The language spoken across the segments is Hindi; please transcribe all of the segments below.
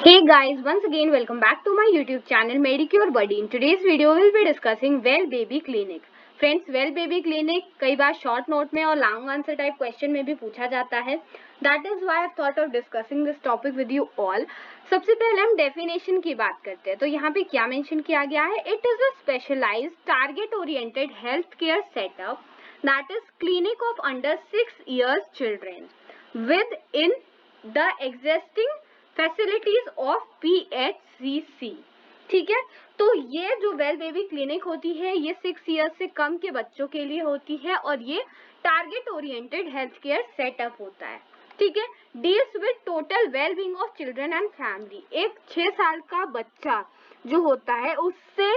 Hey guys, once again welcome back to my YouTube channel Medicure Buddy. In today's video we will be discussing Well Baby Clinic. Friends, Well Baby Clinic कई बार शॉर्ट नोट में और लॉन्ग आंसर टाइप क्वेश्चन में भी पूछा जाता है. That is why I thought of discussing this topic with you all. सबसे पहले हम डेफिनेशन की बात करते हैं. तो यहाँ पे क्या मेंशन किया गया है? It is a specialized target oriented healthcare setup that is clinic of under 6 years children within the existing facilities of PHCC. ठीक है, तो ये जो वेल बेबी क्लिनिक होती है ये 6 ईयर्स से कम के बच्चों के लिए होती है और ये target oriented health care setup होता है. ठीक है, deals with total well being of children and family. एक 6 साल का बच्चा जो होता है उससे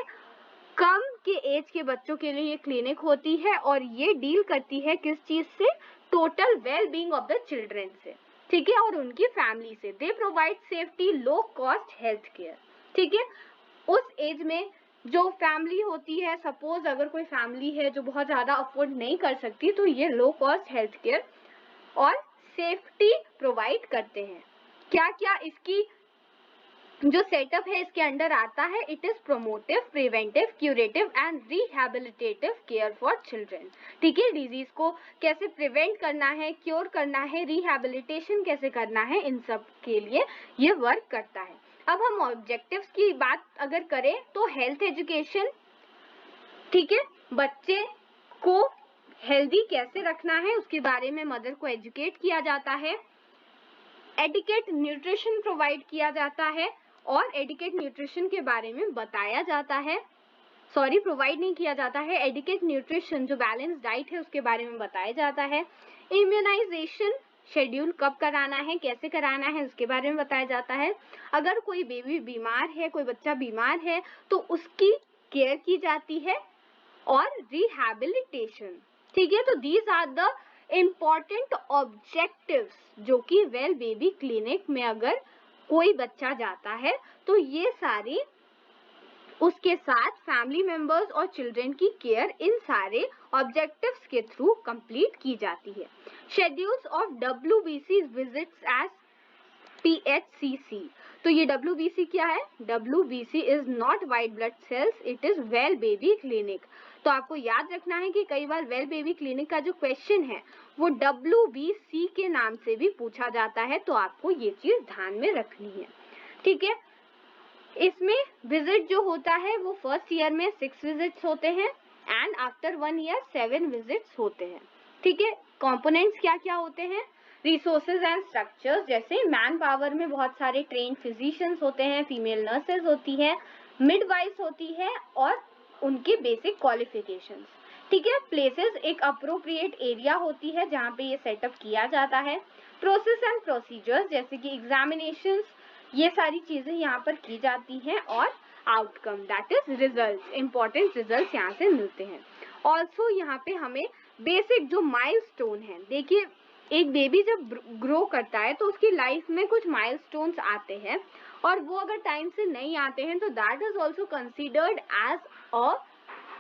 कम के एज के बच्चों के लिए ये क्लिनिक होती है और ये डील करती है किस चीज से? Total well being of the children से. ठीक है, और उनकी फैमिली से. They provide safety low cost health care. ठीक है, उस एज में जो फैमिली होती है, सपोज अगर कोई फैमिली है जो बहुत ज्यादा अफोर्ड नहीं कर सकती तो ये लो कॉस्ट हेल्थ केयर और सेफ्टी प्रोवाइड करते हैं. क्या क्या इसकी जो सेटअप है इसके अंडर आता है? It is promotive, preventive, curative and rehabilitative care for children. ठीक है, डिजीज को कैसे प्रिवेंट करना है, क्योर करना है, रिहैबिलिटेशन कैसे करना है, इन सब के लिए ये वर्क करता है. अब हम ऑब्जेक्टिव्स की बात अगर करें तो हेल्थ एजुकेशन. ठीक है, बच्चे को हेल्दी कैसे रखना है उसके बारे में मदर को एजुकेट किया जाता है. एडिकेट न्यूट्रिशन प्रोवाइड किया जाता है और एडिकेट न्यूट्रिशन के बारे में बताया जाता है. सॉरी, प्रोवाइड नहीं किया जाता है. एडिकेट न्यूट्रिशन जो बैलेंस डाइट है उसके बारे में बताया जाता है. इम्यूनाइजेशन शेड्यूल कब कराना है, कैसे कराना है उसके बारे में बताया जाता है. अगर कोई बेबी बीमार है, कोई बच्चा बीमार है तो उसकी केयर की जाती है और रिहैबिलिटेशन. ठीक है, तो these are the important objectives जो कि वेल बेबी क्लिनिक में अगर कोई बच्चा जाता है तो ये सारी उसके साथ फैमिली मेंबर्स और चिल्ड्रन की केयर इन सारे ऑब्जेक्टिव्स के थ्रू कंप्लीट की जाती है. Schedules of WBC visits as PHCC. तो ये WBC क्या है? WBC is not white blood cells, it is well baby clinic. तो आपको याद रखना है कि कई बार वेल बेबी क्लिनिक का जो क्वेश्चन है वो WBC के नाम से भी पूछा जाता है, तो आपको ये चीज ध्यान में रखनी है. ठीक है, इसमें विजिट जो होता है वो फर्स्ट ईयर में 6 विजिट्स होते हैं एंड आफ्टर 1 ईयर 7 विजिट्स होते हैं. ठीक है, कंपोनेंट्स क्या क्या होते हैं? रिसोर्सेज एंड स्ट्रक्चर्स, जैसे मैन पावर में बहुत सारे ट्रेन फिजिशियंस होते हैं, फीमेल नर्सेज होती है, मिडवाइफ होती है और उनके बेसिक क्वालिफिकेशंस. ठीक है, प्लेसेस एक अप्रोप्रिएट एरिया होती है जहाँ पे ये सेटअप किया जाता है. प्रोसेस एंड प्रोसीजर्स जैसे कि एग्जामिनेशंस, ये सारी चीजें यहाँ पर की जाती हैं और outcome that is result, important result यहाँ से मिलते हैं. ऑल्सो यहाँ पे हमें बेसिक जो माइलस्टोन है, देखिए एक बेबी जब ग्रो करता है तो उसकी लाइफ में कुछ माइलस्टोन्स आते हैं और वो अगर टाइम से नहीं आते हैं तो that is also considered as a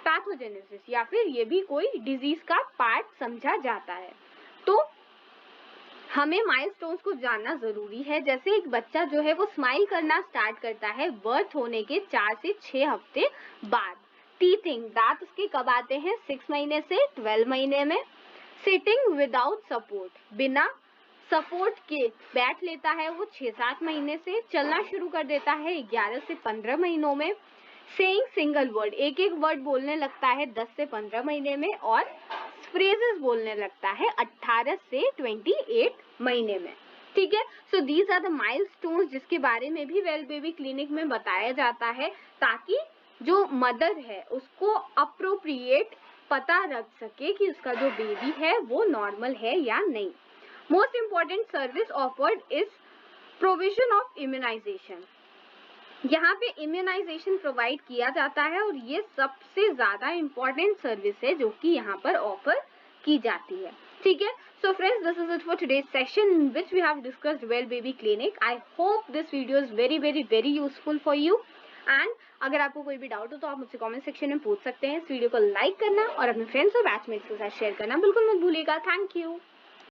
pathogenesis या फिर ये भी कोई डिजीज का पार्ट समझा जाता है. तो हमें माइलस्टोन्स को जानना जरूरी है. जैसे एक बच्चा जो है वो स्माइल करना स्टार्ट करता है बर्थ होने के 4 से 6 हफ्ते बाद. टीथिंग, दांत उसके कब आते हैं? 6 महीने से 12 महीने में. सिटिंग विदाउट सपोर्ट, बिना सपोर्ट के बैठ लेता है वो 6-7 महीने से. चलना शुरू कर देता है 11 से 15 महीनों में. सेइंग सिंगल वर्ड, एक एक वर्ड बोलने लगता है 10 से 15 महीने में और फ्रेजेस बोलने लगता है 18 से 28 महीने में. ठीक है, so these are the milestones जिसके बारे में भी वेल बेबी क्लिनिक में बताया जाता है ताकि जो मदर है उसको अप्रोप्रिएट पता रख सके कि उसका जो बेबी है वो नॉर्मल है या नहीं. Most important service offered is provision of immunization. यहाँ पे इम्यूनाइजेशन प्रोवाइड किया जाता है और ये सबसे ज्यादा इम्पोर्टेंट सर्विस है जो कि यहाँ पर ऑफर की जाती है. ठीक है, so friends, this is it for today's session in which we have discussed well baby clinic. I hope this video is very very very useful for you and अगर आपको कोई भी डाउट हो तो आप मुझसे कमेंट सेक्शन में पूछ सकते हैं. इस वीडियो को लाइक करना और अपने फ्रेंड्स और बैचमेट्स के साथ शेयर करना बिल्कुल मत भूलिएगा. Thank you.